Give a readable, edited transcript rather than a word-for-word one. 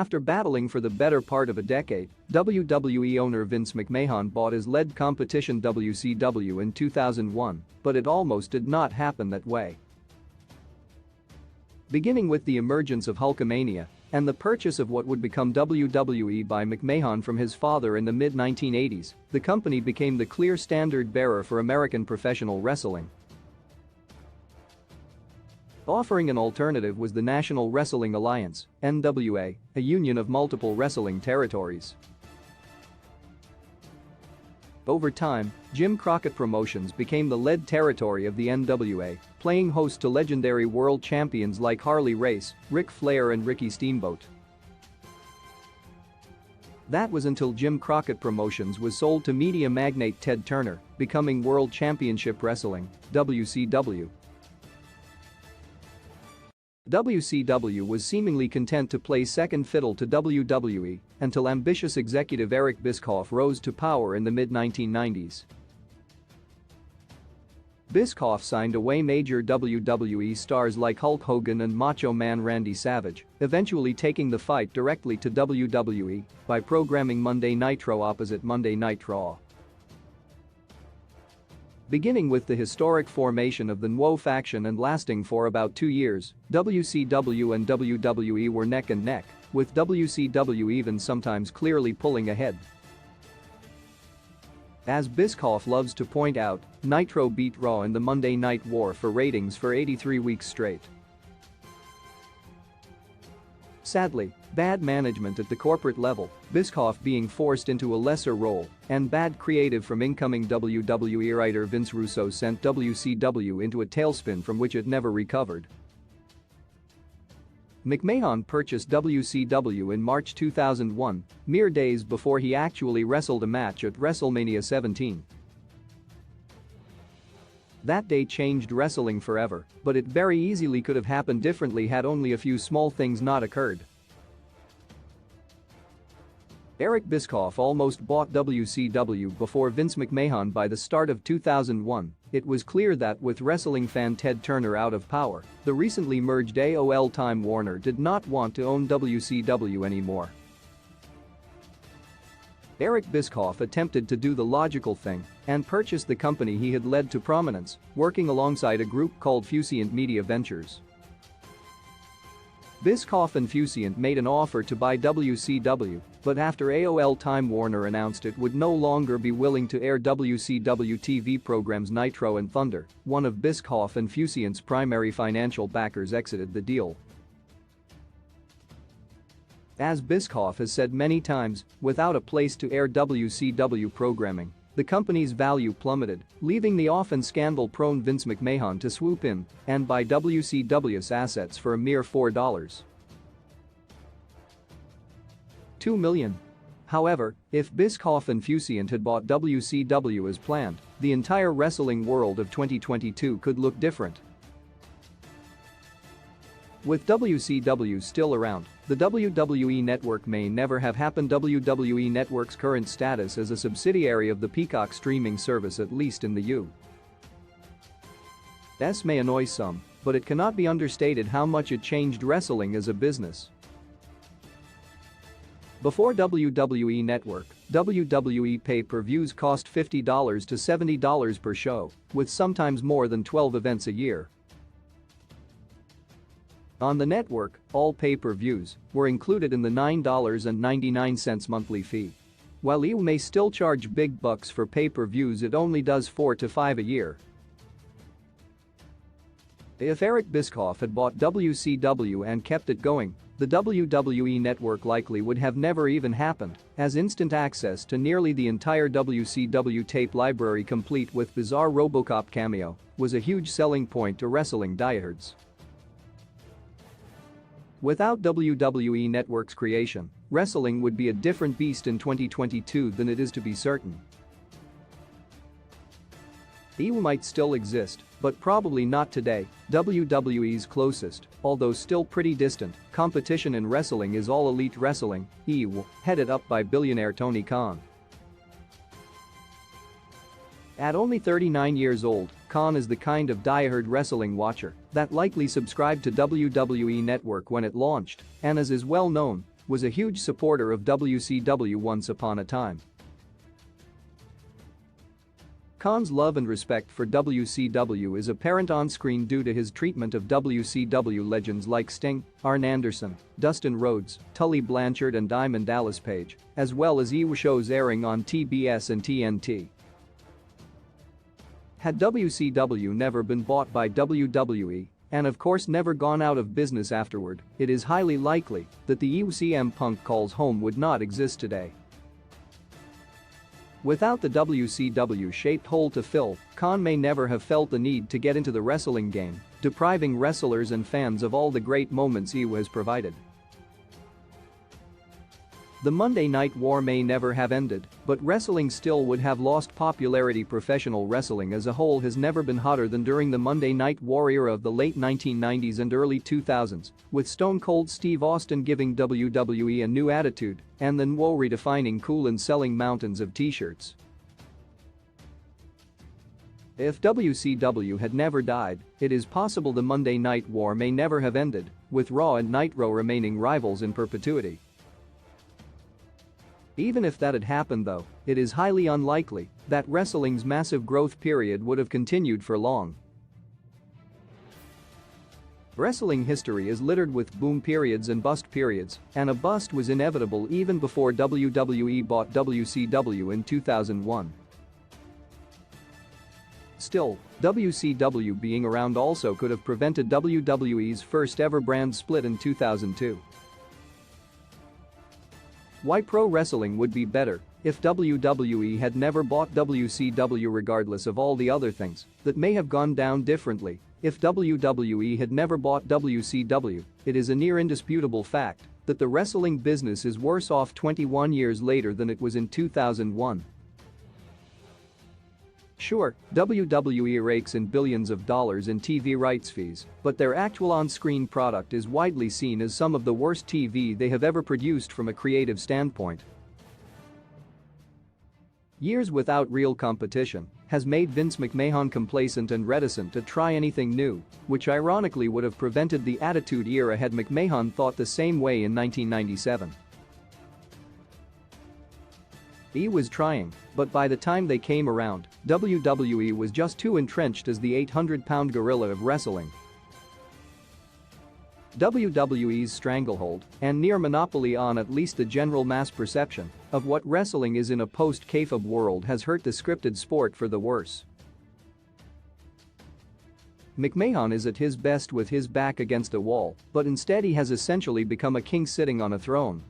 After battling for the better part of a decade, WWE owner Vince McMahon bought his lead competition WCW in 2001, but it almost did not happen that way. Beginning with the emergence of Hulkamania and the purchase of what would become WWE by McMahon from his father in the mid-1980s, the company became the clear standard-bearer for American professional wrestling. Offering an alternative was the National Wrestling Alliance, NWA, a union of multiple wrestling territories. Over time, Jim Crockett Promotions became the lead territory of the NWA, playing host to legendary world champions like Harley Race, Ric Flair and Ricky Steamboat. That was until Jim Crockett Promotions was sold to media magnate Ted Turner, becoming World Championship Wrestling, WCW. WCW was seemingly content to play second fiddle to WWE until ambitious executive Eric Bischoff rose to power in the mid-1990s. Bischoff signed away major WWE stars like Hulk Hogan and Macho Man Randy Savage, eventually taking the fight directly to WWE by programming Monday Nitro opposite Monday Night Raw. Beginning with the historic formation of the NWO faction and lasting for about 2 years, WCW and WWE were neck and neck, with WCW even sometimes clearly pulling ahead. As Bischoff loves to point out, Nitro beat Raw in the Monday Night War for ratings for 83 weeks straight. Sadly, bad management at the corporate level, Bischoff being forced into a lesser role, and bad creative from incoming WWE writer Vince Russo sent WCW into a tailspin from which it never recovered. McMahon purchased WCW in March 2001, mere days before he actually wrestled a match at WrestleMania 17. That day changed wrestling forever, but it very easily could have happened differently had only a few small things not occurred. Eric Bischoff almost bought WCW before Vince McMahon by the start of 2001. It was clear that with wrestling fan Ted Turner out of power, the recently merged AOL Time Warner did not want to own WCW anymore. Eric Bischoff attempted to do the logical thing and purchase the company he had led to prominence, working alongside a group called Fusient Media Ventures. Bischoff and Fusient made an offer to buy WCW, but after AOL Time Warner announced it would no longer be willing to air WCW TV programs Nitro and Thunder, one of Bischoff and Fusient's primary financial backers exited the deal. As Bischoff has said many times, without a place to air WCW programming, the company's value plummeted, leaving the often scandal-prone Vince McMahon to swoop in and buy WCW's assets for a mere $4.2 million. However, if Bischoff and Fusient had bought WCW as planned, the entire wrestling world of 2022 could look different. With WCW still around, the WWE Network may never have happened. WWE Network's current status as a subsidiary of the Peacock streaming service, at least in the U.S., may annoy some, but it cannot be understated how much it changed wrestling as a business. Before WWE Network, WWE pay-per-views cost $50 to $70 per show, with sometimes more than 12 events a year. On the network, all pay-per-views were included in the $9.99 monthly fee. While EU may still charge big bucks for pay-per-views, it only does 4 to 5 a year. If Eric Bischoff had bought WCW and kept it going, the WWE Network likely would have never even happened, as instant access to nearly the entire WCW tape library complete with bizarre RoboCop cameo was a huge selling point to wrestling diehards. Without WWE Network's creation, wrestling would be a different beast in 2022 than it is, to be certain. EU might still exist, but probably not today. WWE's closest, although still pretty distant, competition in wrestling is All Elite Wrestling, EU, headed up by billionaire Tony Khan. At only 39 years old, Khan is the kind of diehard wrestling watcher that likely subscribed to WWE Network when it launched and, as is well known, was a huge supporter of WCW once upon a time. Khan's love and respect for WCW is apparent on-screen due to his treatment of WCW legends like Sting, Arn Anderson, Dustin Rhodes, Tully Blanchard and Diamond Dallas Page, as well as shows airing on TBS and TNT. Had WCW never been bought by WWE, and of course never gone out of business afterward, it is highly likely that the CM Punk calls home would not exist today. Without the WCW-shaped hole to fill, Khan may never have felt the need to get into the wrestling game, depriving wrestlers and fans of all the great moments he has provided. The Monday Night War may never have ended, but wrestling still would have lost popularity. Professional wrestling as a whole has never been hotter than during the Monday Night War era of the late 1990s and early 2000s, with Stone Cold Steve Austin giving WWE a new attitude, and then Woe redefining cool and selling mountains of t-shirts. If WCW had never died, it is possible the Monday Night War may never have ended, with Raw and Nitro remaining rivals in perpetuity. Even if that had happened though, it is highly unlikely that wrestling's massive growth period would have continued for long. Wrestling history is littered with boom periods and bust periods, and a bust was inevitable even before WWE bought WCW in 2001. Still, WCW being around also could have prevented WWE's first ever brand split in 2002. Why pro wrestling would be better if WWE had never bought WCW, regardless of all the other things that may have gone down differently. If WWE had never bought WCW, it is a near indisputable fact that the wrestling business is worse off 21 years later than it was in 2001. Sure, WWE rakes in billions of dollars in TV rights fees, but their actual on-screen product is widely seen as some of the worst TV they have ever produced from a creative standpoint. Years without real competition has made Vince McMahon complacent and reticent to try anything new, which ironically would have prevented the Attitude Era had McMahon thought the same way in 1997. He was trying, but by the time they came around, WWE was just too entrenched as the 800-pound gorilla of wrestling. WWE's stranglehold and near monopoly on at least the general mass perception of what wrestling is in a post-kayfabe world has hurt the scripted sport for the worse. McMahon is at his best with his back against a wall, but instead he has essentially become a king sitting on a throne.